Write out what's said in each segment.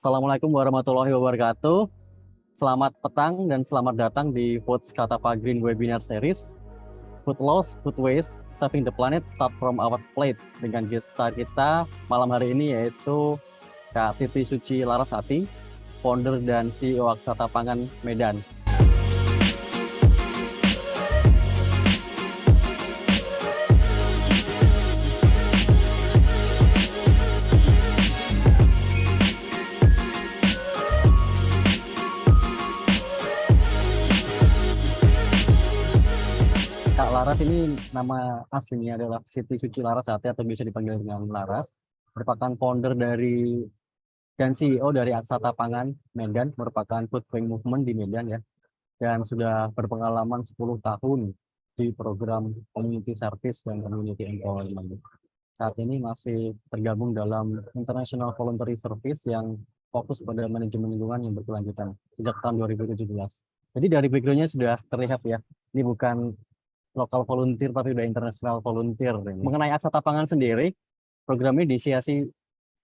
Assalamualaikum warahmatullahi wabarakatuh. Selamat petang dan selamat datang di Foods Katapa Green Webinar Series. Food Loss, Food Waste, Saving the Planet Start from Our Plates. Dengan guest star kita malam hari ini yaitu Kak Siti Suci Larasati, founder dan CEO Aksata Pangan Medan. Kak Laras ini nama aslinya adalah Siti Suci Larasati atau bisa dipanggil dengan Laras. Merupakan founder dari dan CEO dari Aksata Pangan Medan, merupakan food bank movement di Medan ya. Dan sudah berpengalaman 10 tahun di program community service dan community empowerment. Saat ini masih tergabung dalam International Voluntary Service yang fokus pada manajemen lingkungan yang berkelanjutan sejak tahun 2017. Jadi dari background-nya sudah terlihat ya, ini bukan lokal volunteer tapi udah internasional volunteer. Mengenai Aksata Pangan sendiri, programnya inisiasi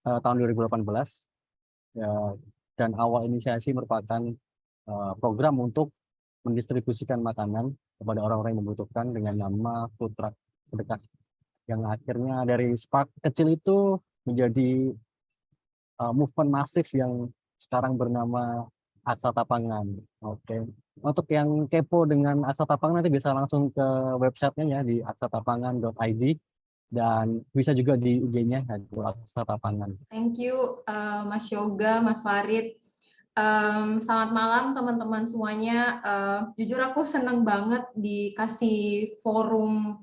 tahun 2018 ya, dan awal inisiasi merupakan program untuk mendistribusikan makanan kepada orang-orang yang membutuhkan dengan nama food truck sedekah, yang akhirnya dari spark kecil itu menjadi movement masif yang sekarang bernama Aksata Pangan. Oke. Untuk yang kepo dengan Aksata Pangan nanti bisa langsung ke websitenya ya di aksatapangan.id dan bisa juga di IG-nya yaitu Aksata Pangan. Thank you Mas Yoga, Mas Farid. Selamat malam teman-teman semuanya. Jujur aku senang banget dikasih forum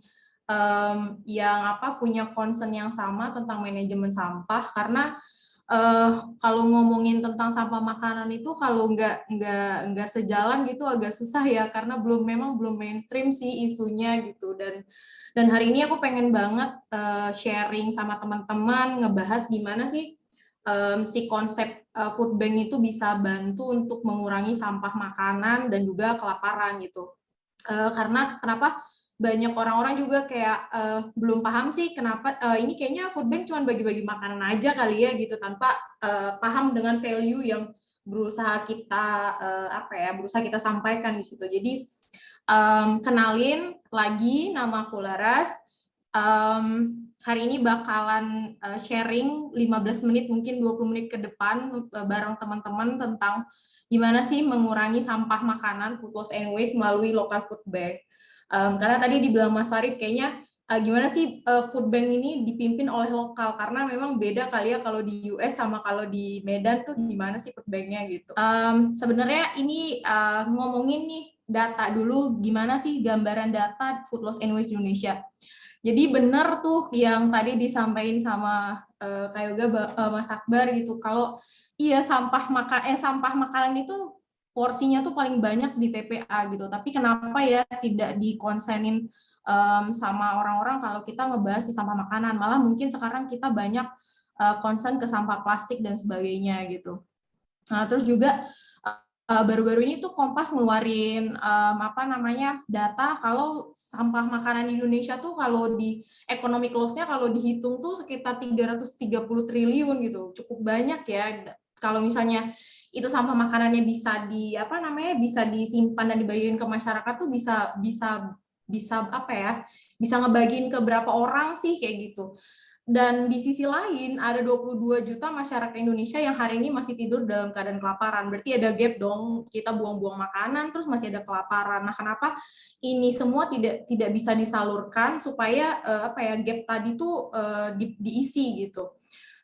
yang punya concern yang sama tentang manajemen sampah, karena kalau ngomongin tentang sampah makanan itu kalau nggak sejalan gitu agak susah ya, karena memang belum mainstream sih isunya gitu. Dan hari ini aku pengen banget sharing sama teman-teman ngebahas gimana sih si konsep food bank itu bisa bantu untuk mengurangi sampah makanan dan juga kelaparan gitu. Karena kenapa banyak orang-orang juga kayak belum paham sih kenapa ini kayaknya food bank cuma bagi-bagi makanan aja kali ya gitu, tanpa paham dengan value yang berusaha kita berusaha kita sampaikan di situ. Jadi kenalin lagi, nama aku Laras. Hari ini bakalan sharing 15 menit mungkin 20 menit ke depan bareng teman-teman tentang gimana sih mengurangi sampah makanan, food loss and waste melalui local food bank. Karena tadi dibilang Mas Farid kayaknya gimana sih food bank ini dipimpin oleh lokal, karena memang beda kali ya kalau di US sama kalau di Medan tuh gimana sih food banknya gitu. Sebenarnya ini ngomongin nih data dulu, gimana sih gambaran data food loss and waste di Indonesia. Jadi benar tuh yang tadi disampaikan sama Kak Yoga, Mas Akbar gitu, kalau iya sampah makanan itu porsinya tuh paling banyak di TPA gitu, tapi kenapa ya tidak dikonsenin sama orang-orang kalau kita ngebahas si sampah makanan, malah mungkin sekarang kita banyak concern ke sampah plastik dan sebagainya gitu. Nah, terus juga baru-baru ini tuh Kompas ngeluarin data kalau sampah makanan di Indonesia tuh kalau di economic loss-nya kalau dihitung tuh sekitar 330 triliun gitu, cukup banyak ya. Kalau misalnya itu sampah makanannya bisa bisa disimpan dan dibagiin ke masyarakat tuh bisa ngebagiin ke berapa orang sih kayak gitu. Dan di sisi lain ada 22 juta masyarakat Indonesia yang hari ini masih tidur dalam keadaan kelaparan. Berarti ada gap dong, kita buang-buang makanan terus masih ada kelaparan. Nah, kenapa ini semua tidak bisa disalurkan supaya gap tadi tuh diisi gitu.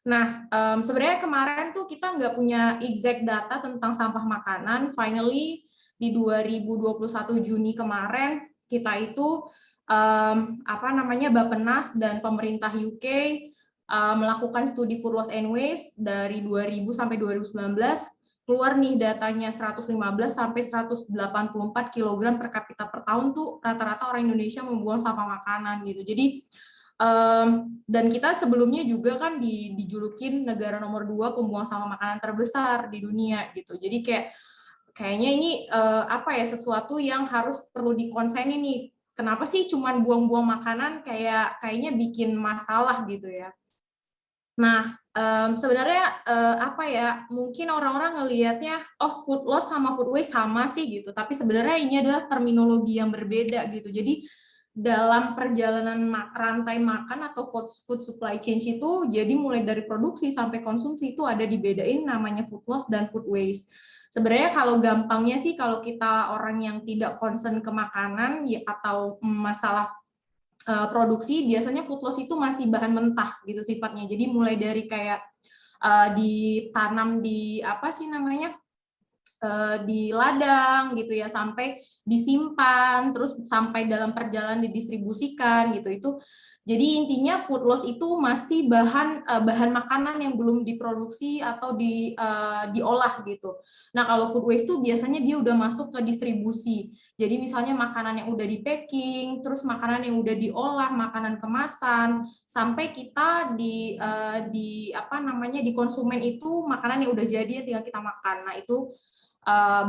Nah, sebenarnya kemarin tuh kita nggak punya exact data tentang sampah makanan. Finally, di 2021 Juni kemarin, kita itu Bappenas dan pemerintah UK melakukan studi food loss and waste dari 2000 sampai 2019, keluar nih datanya 115 sampai 184 kg per kapita per tahun tuh rata-rata orang Indonesia membuang sampah makanan gitu. Jadi dan kita sebelumnya juga kan dijulukin negara nomor 2 pembuang sampah makanan terbesar di dunia gitu. Jadi kayaknya ini sesuatu yang harus perlu dikonsenin nih. Kenapa sih cuman buang-buang makanan kayaknya bikin masalah gitu ya. Nah, Sebenarnya apa ya, mungkin orang-orang ngelihatnya oh food loss sama food waste sama sih gitu, tapi sebenarnya ini adalah terminologi yang berbeda gitu. Jadi dalam perjalanan rantai makan atau food supply chain itu, jadi mulai dari produksi sampai konsumsi itu ada dibedain namanya food loss dan food waste. Sebenarnya kalau gampangnya sih, kalau kita orang yang tidak concern ke makanan ya, atau masalah produksi, biasanya food loss itu masih bahan mentah gitu sifatnya. Jadi mulai dari kayak ditanam di apa sih namanya, di ladang gitu ya, sampai disimpan, terus sampai dalam perjalanan didistribusikan gitu. Itu jadi intinya food loss itu masih bahan makanan yang belum diproduksi atau diolah gitu. Nah, kalau food waste itu biasanya dia udah masuk ke distribusi. Jadi misalnya makanan yang udah di packing, terus makanan yang udah diolah, makanan kemasan, sampai kita di apa namanya, di konsumen itu makanan yang udah jadi tinggal kita makan. Nah, itu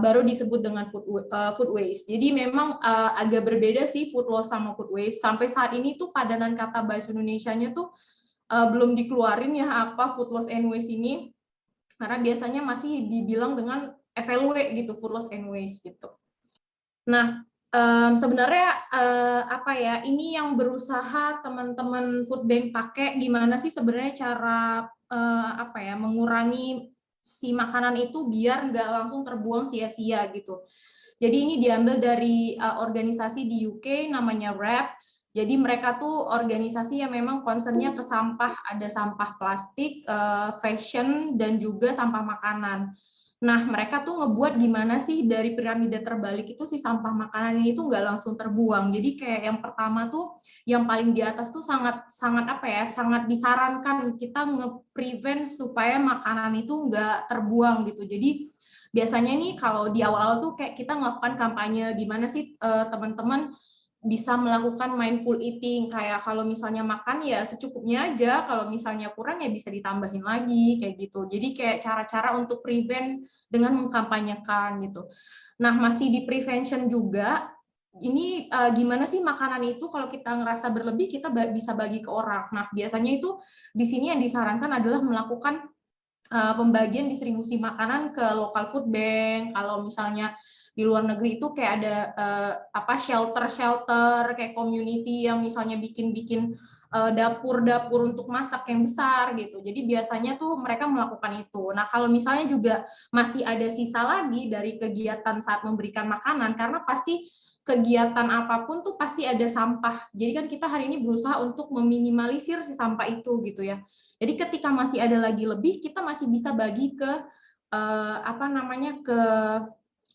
baru disebut dengan food waste. Jadi memang agak berbeda sih food loss sama food waste. Sampai saat ini tuh padanan kata bahasa Indonesianya tuh belum dikeluarin ya apa food loss and waste ini, karena biasanya masih dibilang dengan FLW gitu, food loss and waste gitu. Nah, sebenarnya apa ya, ini yang berusaha teman-teman food bank pakai, gimana sih sebenarnya cara apa ya, mengurangi si makanan itu biar nggak langsung terbuang sia-sia gitu. Jadi ini diambil dari organisasi di UK namanya WRAP. Jadi mereka tuh organisasi yang memang concernnya ke sampah, ada sampah plastik, fashion, dan juga sampah makanan. Nah, mereka tuh ngebuat gimana sih dari piramida terbalik itu si sampah makanan ini tuh nggak langsung terbuang. Jadi kayak yang pertama tuh, yang paling di atas tuh sangat apa ya, sangat disarankan kita nge-prevent supaya makanan itu nggak terbuang gitu. Jadi biasanya nih kalau di awal-awal tuh kayak kita melakukan kampanye gimana sih teman-teman bisa melakukan mindful eating, kayak kalau misalnya makan ya secukupnya aja, kalau misalnya kurang ya bisa ditambahin lagi kayak gitu. Jadi kayak cara-cara untuk prevent dengan mengkampanyekan gitu. Nah, masih di prevention juga, ini gimana sih makanan itu kalau kita ngerasa berlebih kita bisa bagi ke orang. Nah, biasanya itu di sini yang disarankan adalah melakukan pembagian distribusi makanan ke local food bank. Kalau misalnya di luar negeri itu kayak ada apa shelter kayak community yang misalnya bikin dapur-dapur untuk masak yang besar gitu. Jadi biasanya tuh mereka melakukan itu. Nah, kalau misalnya juga masih ada sisa lagi dari kegiatan saat memberikan makanan, karena pasti kegiatan apapun tuh pasti ada sampah. Jadi kan kita hari ini berusaha untuk meminimalisir si sampah itu gitu ya. Jadi ketika masih ada lagi lebih, kita masih bisa bagi ke apa namanya,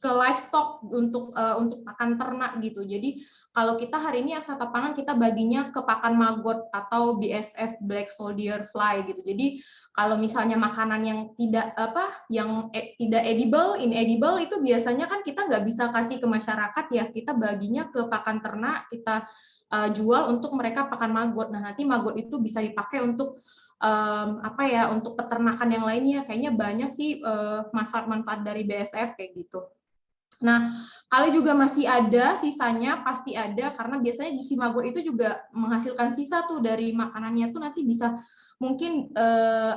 ke livestock untuk pakan ternak gitu. Jadi kalau kita hari ini Aksata Pangan kita baginya ke pakan maggot atau BSF Black Soldier Fly gitu. Jadi kalau misalnya makanan yang tidak tidak edible, inedible itu biasanya kan kita nggak bisa kasih ke masyarakat ya. Kita baginya ke pakan ternak, kita jual untuk mereka pakan maggot. Nah, nanti maggot itu bisa dipakai untuk apa ya, untuk peternakan yang lainnya. Kayaknya banyak sih manfaat-manfaat dari BSF kayak gitu. Nah, kalau juga masih ada sisanya, pasti ada, karena biasanya di si maggot itu juga menghasilkan sisa tuh dari makanannya tuh nanti bisa mungkin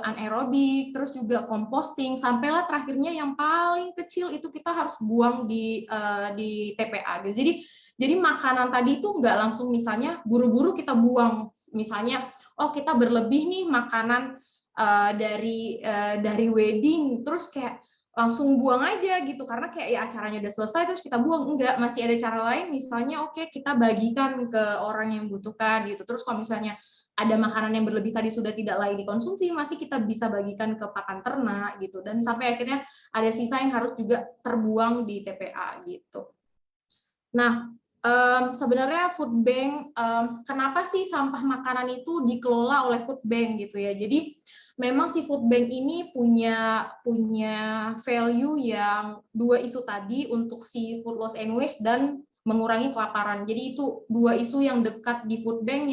anaerobik, terus juga composting, sampailah terakhirnya yang paling kecil itu kita harus buang di TPA gitu. Jadi makanan tadi itu nggak langsung misalnya buru-buru kita buang, misalnya oh kita berlebih nih makanan dari wedding, terus kayak langsung buang aja gitu, karena kayak ya acaranya udah selesai terus kita buang. Enggak, masih ada cara lain, misalnya oke kita bagikan ke orang yang butuhkan gitu. Terus kalau misalnya ada makanan yang berlebih tadi sudah tidak layak dikonsumsi, masih kita bisa bagikan ke pakan ternak gitu, dan sampai akhirnya ada sisa yang harus juga terbuang di TPA gitu. Nah, sebenarnya food bank, kenapa sih sampah makanan itu dikelola oleh food bank gitu ya? Jadi memang si food bank ini punya value yang dua isu tadi untuk si food loss and waste dan mengurangi kelaparan. Jadi itu dua isu yang dekat di food bank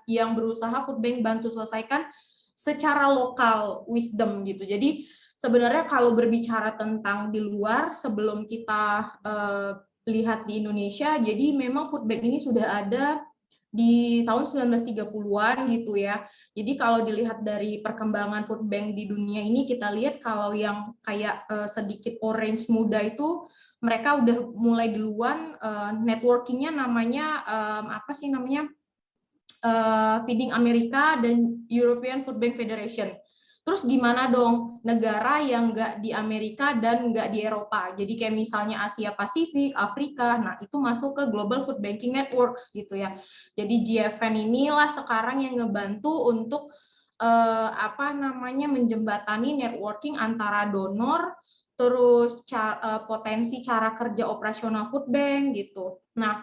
yang berusaha food bank bantu selesaikan secara lokal wisdom gitu. Jadi sebenarnya kalau berbicara tentang di luar, sebelum kita lihat di Indonesia, jadi memang food bank ini sudah ada di tahun 1930-an gitu ya. Jadi kalau dilihat dari perkembangan food bank di dunia ini, kita lihat kalau yang kayak sedikit orange muda itu mereka udah mulai duluan networkingnya namanya apa sih namanya Feeding America dan European Food Bank Federation. Terus gimana dong negara yang nggak di Amerika dan nggak di Eropa? Jadi kayak misalnya Asia Pasifik, Afrika, nah itu masuk ke Global Food Banking Networks gitu ya. Jadi GFN inilah sekarang yang ngebantu untuk apa namanya menjembatani networking antara donor, terus potensi cara kerja operasional food bank gitu. Nah,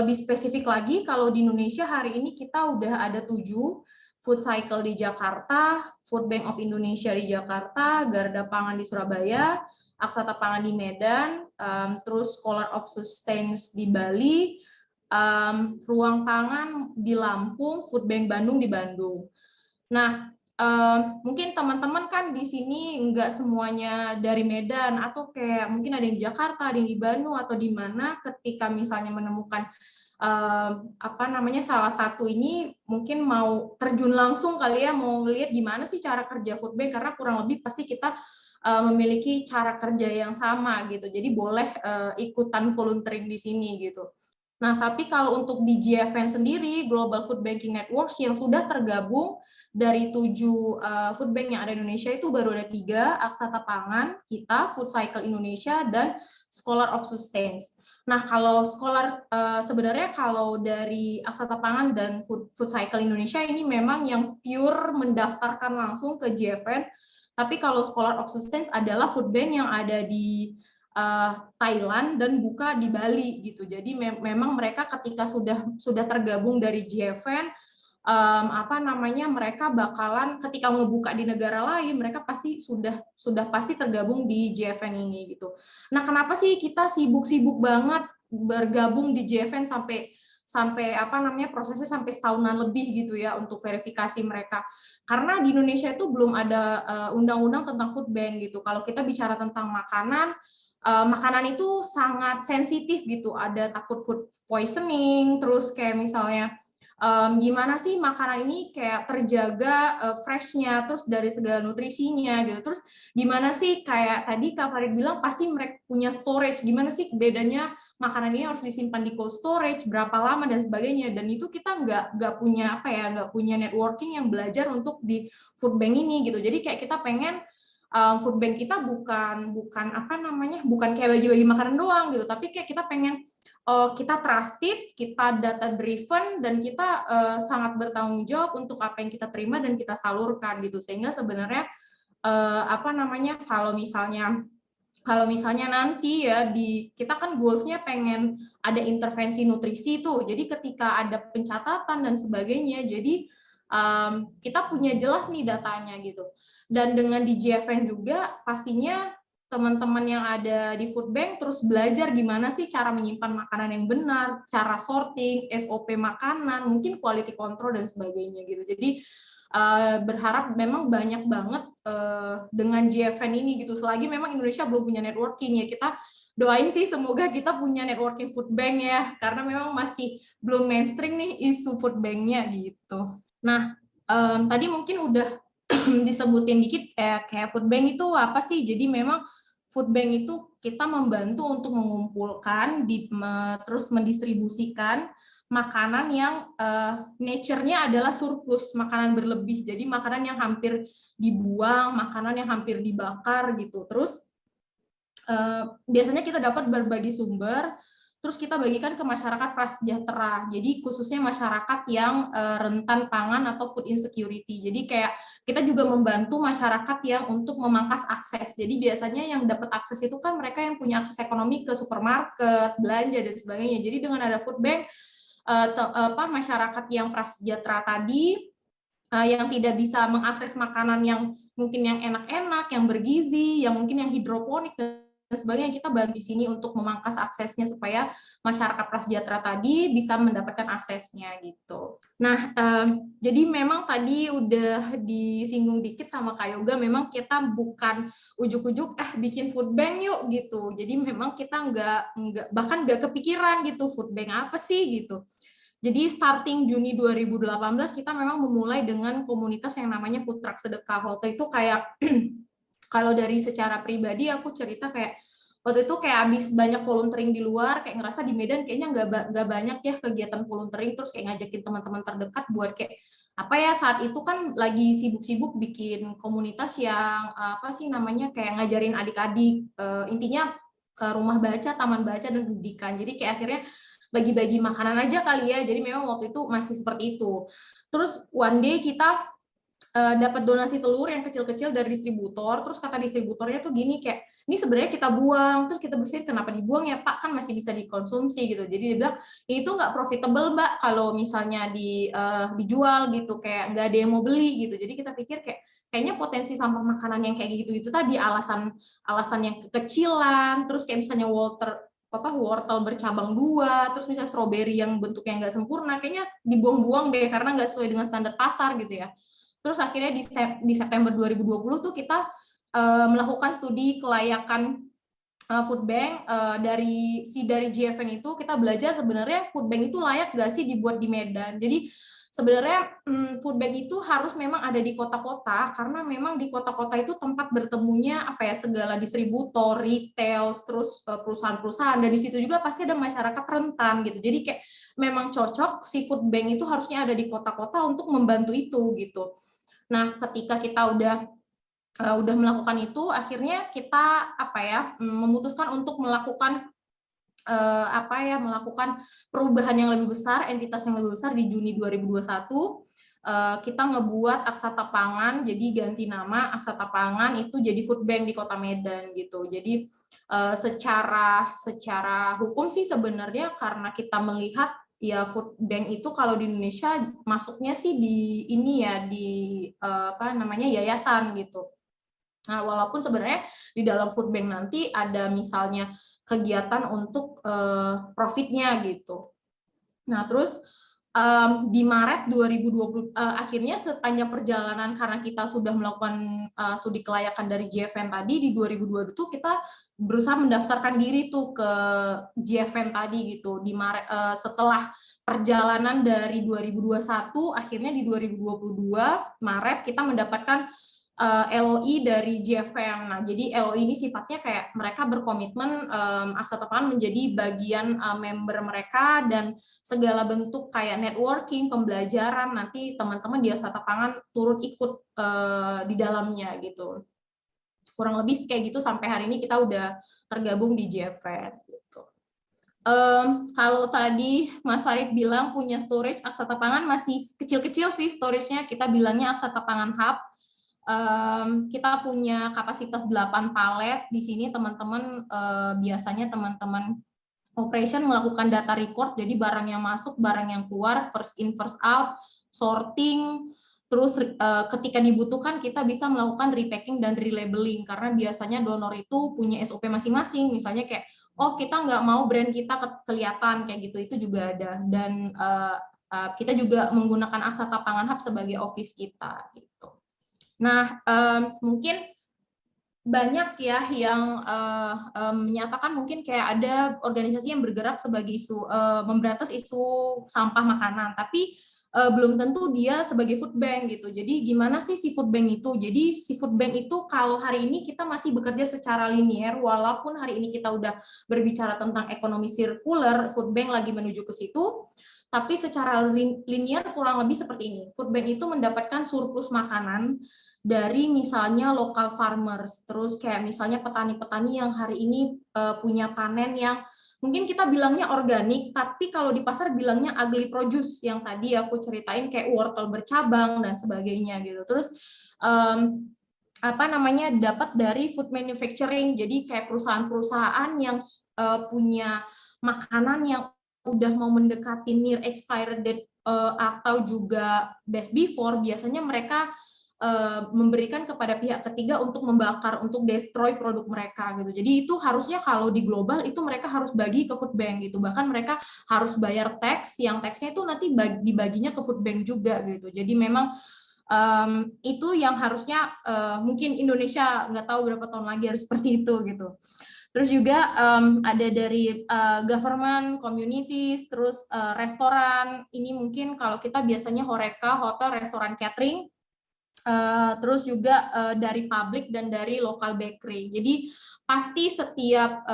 lebih spesifik lagi, kalau di Indonesia hari ini kita udah ada 7 food cycle di Jakarta, Food Bank of Indonesia di Jakarta, Garda Pangan di Surabaya, Aksata Pangan di Medan, terus Scholar of Sustains di Bali, Ruang Pangan di Lampung, Food Bank Bandung di Bandung. Nah, mungkin teman-teman kan di sini nggak semuanya dari Medan, atau kayak mungkin ada yang di Jakarta, ada yang di Bandung, atau di mana ketika misalnya menemukan apa namanya salah satu ini mungkin mau terjun langsung kali ya, mau ngelihat gimana sih cara kerja food bank, karena kurang lebih pasti kita memiliki cara kerja yang sama gitu. Jadi boleh ikutan volunteering di sini gitu. Nah, tapi kalau untuk di GFN sendiri, Global Food Banking Networks yang sudah tergabung dari 7 food bank yang ada di Indonesia itu baru ada 3, Aksata Pangan, kita, Food Cycle Indonesia, dan Scholar of Sustains. Nah, kalau Scholar, sebenarnya kalau dari Aksata Pangan dan Food Cycle Indonesia ini memang yang pure mendaftarkan langsung ke GFN, tapi kalau Scholar of Sustains adalah food bank yang ada di Thailand dan buka di Bali gitu. Jadi memang mereka ketika sudah tergabung dari GFN, apa namanya mereka bakalan ketika ngebuka di negara lain mereka pasti sudah pasti tergabung di GFN ini gitu. Nah, kenapa sih kita sibuk-sibuk banget bergabung di GFN sampai apa namanya prosesnya sampai setahunan lebih gitu ya untuk verifikasi mereka? Karena di Indonesia itu belum ada undang-undang tentang food bank gitu. Kalau kita bicara tentang makanan itu sangat sensitif gitu, ada takut food poisoning, terus kayak misalnya gimana sih makanan ini kayak terjaga freshnya, terus dari segala nutrisinya gitu, terus gimana sih kayak tadi Kak Farid bilang pasti mereka punya storage, gimana sih bedanya makanan ini harus disimpan di cold storage, berapa lama dan sebagainya, dan itu kita nggak punya apa ya, nggak punya networking yang belajar untuk di food bank ini gitu, jadi kayak kita pengen food bank kita bukan apa namanya bukan kayak bagi-bagi makanan doang gitu, tapi kayak kita pengen kita trusted, kita data driven, dan kita sangat bertanggung jawab untuk apa yang kita terima dan kita salurkan gitu, sehingga sebenarnya apa namanya kalau misalnya nanti ya kita kan goalsnya pengen ada intervensi nutrisi tuh, jadi ketika ada pencatatan dan sebagainya, jadi kita punya jelas nih datanya gitu. Dan dengan di GFN juga pastinya teman-teman yang ada di food bank terus belajar gimana sih cara menyimpan makanan yang benar, cara sorting, SOP makanan, mungkin quality control dan sebagainya gitu. Jadi berharap memang banyak banget dengan GFN ini gitu. Selagi memang Indonesia belum punya networking ya, kita doain sih semoga kita punya networking food bank ya, karena memang masih belum mainstream nih isu food banknya gitu. Nah, tadi mungkin udah disebutin dikit kayak food bank itu apa sih. Jadi memang food bank itu kita membantu untuk mengumpulkan terus mendistribusikan makanan yang nature-nya adalah surplus, makanan berlebih. Jadi makanan yang hampir dibuang, makanan yang hampir dibakar gitu. Terus biasanya kita dapat berbagi sumber, terus kita bagikan ke masyarakat prasejahtera. Jadi khususnya masyarakat yang rentan pangan atau food insecurity. Jadi kayak kita juga membantu masyarakat yang untuk memangkas akses. Jadi biasanya yang dapat akses itu kan mereka yang punya akses ekonomi ke supermarket, belanja dan sebagainya. Jadi dengan ada food bank, masyarakat yang prasejahtera tadi yang tidak bisa mengakses makanan yang mungkin yang enak-enak, yang bergizi, yang mungkin yang hidroponik dan sebagainya, kita bantu di sini untuk memangkas aksesnya supaya masyarakat prasejahtera tadi bisa mendapatkan aksesnya gitu. Nah, jadi memang tadi udah disinggung dikit sama Kak Yoga, memang kita bukan ujuk-ujuk bikin food bank yuk gitu. Jadi memang kita bahkan nggak kepikiran gitu food bank apa sih gitu. Jadi starting Juni 2018 kita memang memulai dengan komunitas yang namanya Food Truck Sedekah. Waktu itu kayak kalau dari secara pribadi aku cerita kayak waktu itu kayak abis banyak volunteering di luar, kayak ngerasa di Medan kayaknya nggak banyak ya kegiatan volunteering, terus kayak ngajakin teman-teman terdekat buat kayak apa ya, saat itu kan lagi sibuk-sibuk bikin komunitas yang apa sih namanya kayak ngajarin adik-adik, intinya rumah baca, taman baca dan pendidikan. Jadi kayak akhirnya bagi-bagi makanan aja kali ya. Jadi memang waktu itu masih seperti itu. Terus one day kita dapat donasi telur yang kecil-kecil dari distributor, terus kata distributornya tuh gini kayak, ini sebenarnya kita buang, terus kita berpikir kenapa dibuang ya Pak, kan masih bisa dikonsumsi gitu. Jadi dia bilang, ini tuh nggak profitable Mbak kalau misalnya dijual gitu, kayak nggak ada yang mau beli gitu. Jadi kita pikir kayak, kayaknya potensi sampah makanan yang kayak gitu itu tadi alasan yang kekecilan, terus kayak misalnya wortel bercabang 2, terus misalnya stroberi yang bentuknya nggak sempurna, kayaknya dibuang-buang deh karena nggak sesuai dengan standar pasar gitu ya. Terus akhirnya di September 2020 tuh kita melakukan studi kelayakan food bank dari GFN itu. Kita belajar sebenarnya food bank itu layak nggak sih dibuat di Medan. Jadi sebenarnya food bank itu harus memang ada di kota-kota, karena memang di kota-kota itu tempat bertemunya apa ya, segala distributor, retail, terus perusahaan-perusahaan, dan di situ juga pasti ada masyarakat rentan gitu. Jadi kayak memang cocok si food bank itu harusnya ada di kota-kota untuk membantu itu gitu. Nah, ketika kita udah melakukan itu, akhirnya kita memutuskan untuk melakukan melakukan perubahan yang lebih besar, entitas yang lebih besar di Juni 2021. Kita ngebuat Aksata Pangan, jadi ganti nama Aksata Pangan itu jadi food bank di Kota Medan gitu. Jadi secara hukum sih sebenarnya karena kita melihat ya food bank itu kalau di Indonesia masuknya sih di ini ya, di yayasan gitu. Nah, walaupun sebenarnya di dalam food bank nanti ada misalnya kegiatan untuk profitnya gitu. Nah, terus di Maret 2020 akhirnya sepanjang perjalanan karena kita sudah melakukan studi kelayakan dari GFN tadi di 2022 itu kita berusaha mendaftarkan diri tuh ke GFN tadi gitu di Maret, setelah perjalanan dari 2021 akhirnya di 2022 Maret kita mendapatkan LOI dari GFM. Nah, jadi LOI ini sifatnya kayak mereka berkomitmen Aksata Pangan menjadi bagian member mereka, dan segala bentuk kayak networking, pembelajaran, nanti teman-teman di Aksata Pangan turut ikut di dalamnya gitu. Kurang lebih kayak gitu sampai hari ini kita udah tergabung di GFM gitu. Kalau tadi Mas Farid bilang punya storage, Aksata Pangan masih kecil-kecil sih storage-nya, kita bilangnya Aksata Pangan Hub. Kita punya kapasitas 8 palet di sini teman-teman. Biasanya teman-teman operation melakukan data record, jadi barang yang masuk, barang yang keluar, first in first out, sorting, terus ketika dibutuhkan kita bisa melakukan repacking dan relabeling, karena biasanya donor itu punya SOP masing-masing, misalnya kayak oh kita nggak mau brand kita kelihatan kayak gitu, itu juga ada. Dan kita juga menggunakan Aksata Pangan Hub sebagai office kita gitu. Nah, mungkin banyak ya yang menyatakan mungkin kayak ada organisasi yang bergerak sebagai isu memberantas isu sampah makanan, tapi belum tentu dia sebagai food bank gitu. Jadi gimana sih si food bank itu? Jadi si food bank itu kalau hari ini kita masih bekerja secara linier, walaupun hari ini kita udah berbicara tentang ekonomi sirkuler, food bank lagi menuju ke situ. Tapi secara linier kurang lebih seperti ini. Food bank itu mendapatkan surplus makanan dari misalnya local farmers, terus kayak misalnya petani-petani yang hari ini punya panen yang mungkin kita bilangnya organik, tapi kalau di pasar bilangnya ugly produce, yang tadi aku ceritain kayak wortel bercabang dan sebagainya gitu. Terus dapat dari food manufacturing, jadi kayak perusahaan-perusahaan yang punya makanan yang udah mau mendekati near expired date atau juga best before, biasanya mereka memberikan kepada pihak ketiga untuk membakar, untuk destroy produk mereka gitu. Jadi itu harusnya kalau di global itu mereka harus bagi ke food bank gitu. Bahkan mereka harus bayar tax, yang taxnya itu nanti dibaginya ke food bank juga gitu. Jadi memang itu yang harusnya mungkin Indonesia nggak tahu berapa tahun lagi harus seperti itu gitu. Terus juga ada dari government, communities, terus restoran. Ini mungkin kalau kita biasanya HoReCa, hotel, restoran, catering. Terus juga dari publik dan dari local bakery. Jadi pasti setiap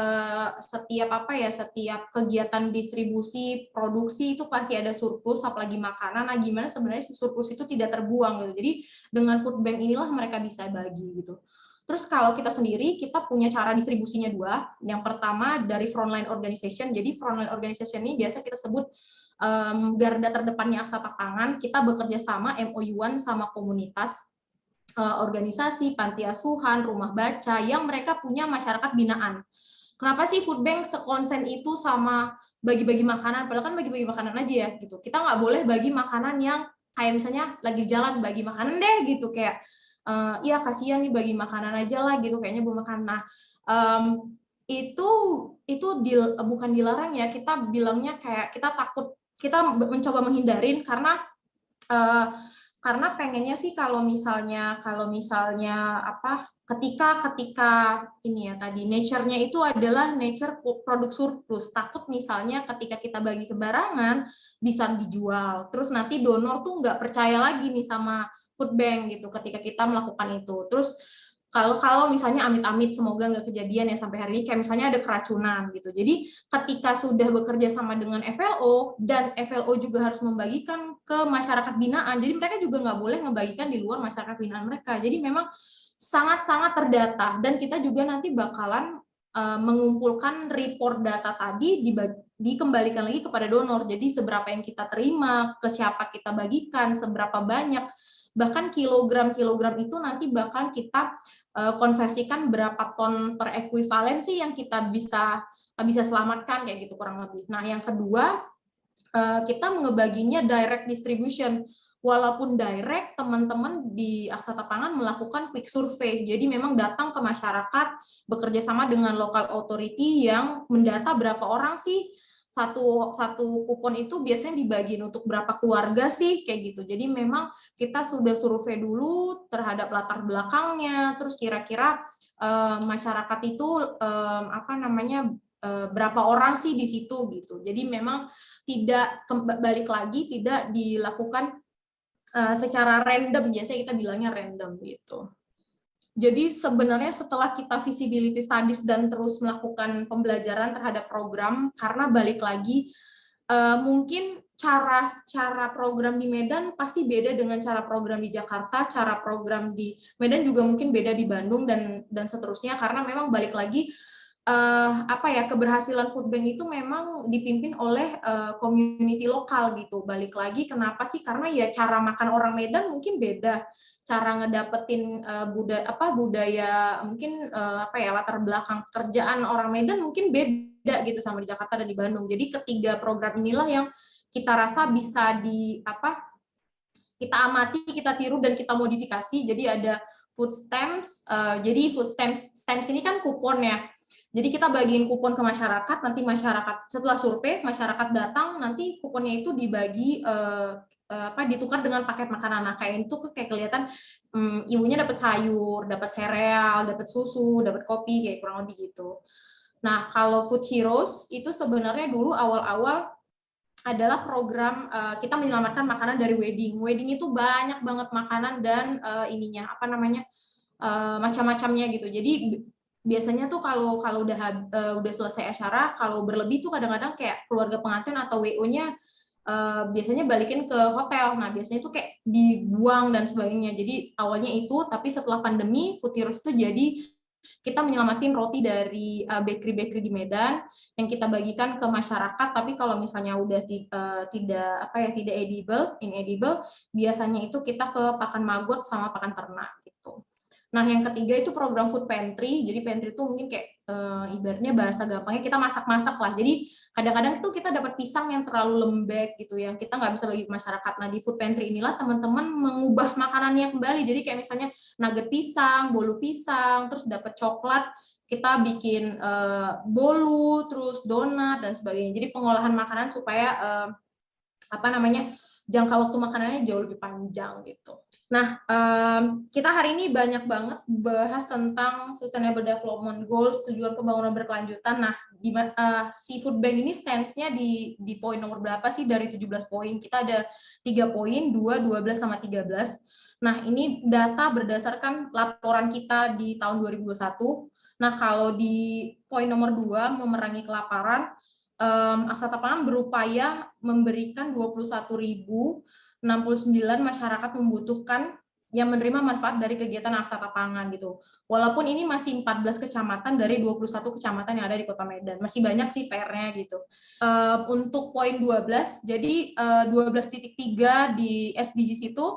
kegiatan distribusi produksi itu pasti ada surplus, apalagi makanan. Nah, gimana sebenarnya si surplus itu tidak terbuang gitu. Jadi dengan food bank inilah mereka bisa bagi gitu. Terus kalau kita sendiri, kita punya cara distribusinya dua. Yang pertama dari frontline organization. Jadi frontline organization ini biasa kita sebut garda terdepannya Aksata Pangan. Kita bekerja sama MOU-an sama komunitas, organisasi, panti asuhan, rumah baca yang mereka punya masyarakat binaan. Kenapa sih food bank sekonsen itu sama bagi-bagi makanan? Padahal kan bagi-bagi makanan aja ya gitu. Kita nggak boleh bagi makanan yang kayak misalnya lagi jalan bagi makanan deh gitu, kayak ya kasihan nih bagi makanan aja lah gitu, kayaknya belum makan. Nah, itu bukan dilarang ya, kita bilangnya kayak kita takut, kita mencoba menghindarin karena pengennya sih kalau misalnya ketika ini ya tadi nature-nya itu adalah nature produk surplus, takut misalnya ketika kita bagi sembarangan bisa dijual, terus nanti donor tuh nggak percaya lagi nih sama food bank gitu ketika kita melakukan itu. Terus kalau misalnya amit-amit, semoga nggak kejadian ya sampai hari ini, kayak misalnya ada keracunan gitu. Jadi ketika sudah bekerja sama dengan FLO, dan FLO juga harus membagikan ke masyarakat binaan, jadi mereka juga nggak boleh ngebagikan di luar masyarakat binaan mereka. Jadi memang sangat-sangat terdata, dan kita juga nanti bakalan mengumpulkan report data tadi, dikembalikan lagi kepada donor. Jadi seberapa yang kita terima, ke siapa kita bagikan, seberapa banyak, bahkan kilogram-kilogram itu nanti bakal kita konversikan berapa ton per ekuivalensi yang kita bisa selamatkan, kayak gitu kurang lebih. Nah, yang kedua, kita ngebaginya direct distribution. Walaupun direct, teman-teman di Aksata Pangan melakukan quick survey. Jadi memang datang ke masyarakat, bekerja sama dengan local authority yang mendata berapa orang sih satu kupon itu biasanya dibagiin untuk berapa keluarga sih, kayak gitu. Jadi memang kita sudah survei dulu terhadap latar belakangnya, terus kira-kira masyarakat itu berapa orang sih di situ gitu. Jadi memang tidak balik lagi, tidak dilakukan secara random, biasanya kita bilangnya random gitu. Jadi sebenarnya setelah kita feasibility studies dan terus melakukan pembelajaran terhadap program, karena balik lagi mungkin cara program di Medan pasti beda dengan cara program di Jakarta, cara program di Medan juga mungkin beda di Bandung dan seterusnya, karena memang balik lagi keberhasilan food bank itu memang dipimpin oleh community lokal gitu. Balik lagi kenapa sih? Karena ya cara makan orang Medan mungkin beda, cara ngedapetin budaya mungkin latar belakang kerjaan orang Medan mungkin beda gitu sama di Jakarta dan di Bandung. Jadi ketiga program inilah yang kita rasa bisa kita amati, kita tiru, dan kita modifikasi. Jadi ada food stamps. Jadi food stamps ini kan kupon ya. Jadi kita bagiin kupon ke masyarakat, nanti masyarakat setelah survei, masyarakat datang, nanti kuponnya itu dibagi ditukar dengan paket makanan. Nah, kayak itu kayak kelihatan ibunya dapat sayur, dapat sereal, dapat susu, dapat kopi, kayak kurang lebih gitu. Nah, kalau Food Heroes itu sebenarnya dulu awal-awal adalah program kita menyelamatkan makanan dari wedding. Wedding itu banyak banget makanan dan macam-macamnya gitu. Jadi biasanya tuh kalau udah selesai acara, kalau berlebih tuh kadang-kadang kayak keluarga pengantin atau WO-nya biasanya balikin ke hotel. Nah, biasanya tuh kayak dibuang dan sebagainya. Jadi awalnya itu, tapi setelah pandemi, Food Heroes itu jadi kita menyelamatin roti dari bakery-bakery di Medan yang kita bagikan ke masyarakat. Tapi kalau misalnya udah tidak inedible, biasanya itu kita ke pakan magot sama pakan ternak gitu. Nah, yang ketiga itu program food pantry. Jadi pantry itu mungkin kayak ibaratnya bahasa gampangnya kita masak-masak lah. Jadi kadang-kadang itu kita dapat pisang yang terlalu lembek gitu, yang kita nggak bisa bagi ke masyarakat. Nah, di food pantry inilah teman-teman mengubah makanannya kembali. Jadi kayak misalnya nugget pisang, bolu pisang, terus dapat coklat, kita bikin bolu, terus donat dan sebagainya. Jadi pengolahan makanan supaya jangka waktu makanannya jauh lebih panjang gitu. Nah, kita hari ini banyak banget bahas tentang Sustainable Development Goals, tujuan pembangunan berkelanjutan. Nah, si Food Bank ini stance-nya di poin nomor berapa sih dari 17 poin? Kita ada 3 poin, 2, 12, sama 13. Nah, ini data berdasarkan laporan kita di tahun 2021. Nah, kalau di poin nomor 2, memerangi kelaparan, Aksata Pangan berupaya memberikan 21.069 masyarakat membutuhkan yang menerima manfaat dari kegiatan Aksata Pangan gitu. Walaupun ini masih 14 kecamatan dari 21 kecamatan yang ada di Kota Medan. Masih banyak sih PR-nya gitu. Untuk poin 12, jadi 12.3 di SDGs itu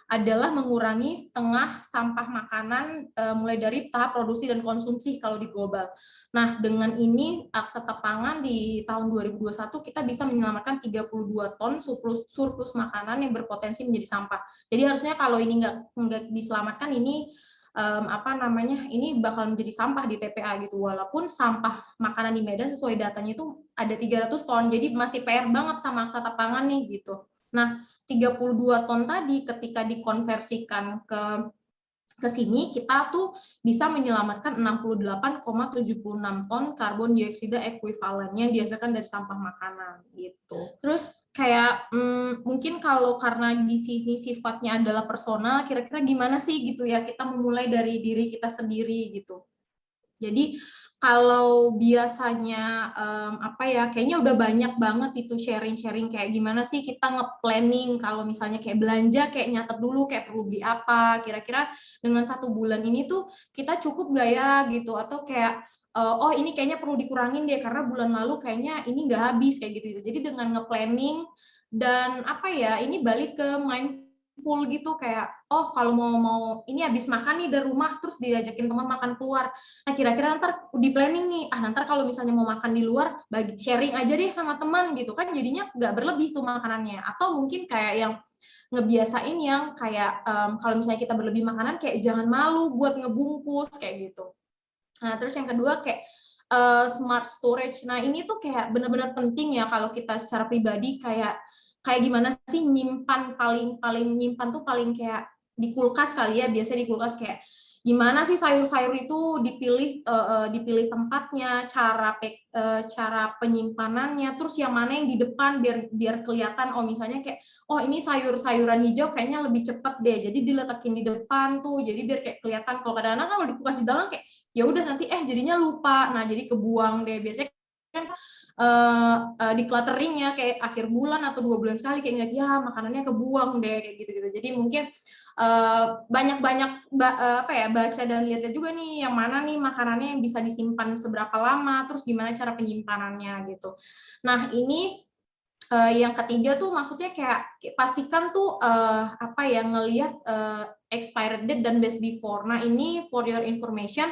adalah mengurangi setengah sampah makanan mulai dari tahap produksi dan konsumsi kalau di global. Nah, dengan ini Aksata Pangan di tahun 2021 kita bisa menyelamatkan 32 ton surplus makanan yang berpotensi menjadi sampah. Jadi harusnya kalau ini nggak diselamatkan, ini ini bakal menjadi sampah di TPA gitu. Walaupun sampah makanan di Medan sesuai datanya itu ada 300 ton, jadi masih PR banget sama Aksata Pangan nih gitu. Nah, 32 ton tadi ketika dikonversikan ke sini, kita tuh bisa menyelamatkan 68,76 ton karbon dioksida ekuivalen yang dihasilkan dari sampah makanan gitu. Terus kayak mungkin kalau karena di sini sifatnya adalah personal, kira-kira gimana sih gitu ya kita memulai dari diri kita sendiri gitu. Jadi kalau biasanya kayaknya udah banyak banget itu sharing-sharing kayak gimana sih kita nge-planning kalau misalnya kayak belanja, kayak nyatet dulu kayak perlu beli apa, kira-kira dengan 1 bulan ini tuh kita cukup gak ya gitu, atau kayak oh ini kayaknya perlu dikurangin deh karena bulan lalu kayaknya ini nggak habis kayak gitu. Jadi dengan nge-planning dan ini balik ke mindful gitu, kayak oh kalau mau ini habis makan nih dari rumah terus diajakin teman makan keluar. Nah, kira-kira ntar di planning nih, ntar kalau misalnya mau makan di luar, bagi sharing aja deh sama teman gitu kan, jadinya nggak berlebih tuh makanannya. Atau mungkin kayak yang ngebiasain yang kayak kalau misalnya kita berlebih makanan, kayak jangan malu buat ngebungkus kayak gitu. Nah, terus yang kedua kayak smart storage. Nah, ini tuh kayak benar-benar penting ya kalau kita secara pribadi, kayak gimana sih nyimpan, paling nyimpan tuh paling kayak di kulkas kali ya, biasanya di kulkas kayak gimana sih sayur-sayur itu dipilih tempatnya, cara penyimpanannya, terus yang mana yang di depan biar kelihatan, oh misalnya kayak oh ini sayuran hijau kayaknya lebih cepet deh, jadi diletakin di depan tuh, jadi biar kayak kelihatan. Kalau kadang-kadang kalau di kulkas di belakang kayak ya udah nanti jadinya lupa, nah jadi kebuang deh. Biasanya kan di clutteringnya kayak akhir bulan atau 2 bulan sekali kayak ingat ya makanannya kebuang deh kayak gitu-gitu. Jadi mungkin banyak-banyak baca dan lihat juga nih yang mana nih makanannya yang bisa disimpan seberapa lama, terus gimana cara penyimpanannya gitu. Nah, ini yang ketiga tuh maksudnya kayak pastikan tuh ngelihat expired date dan best before. Nah, ini for your information,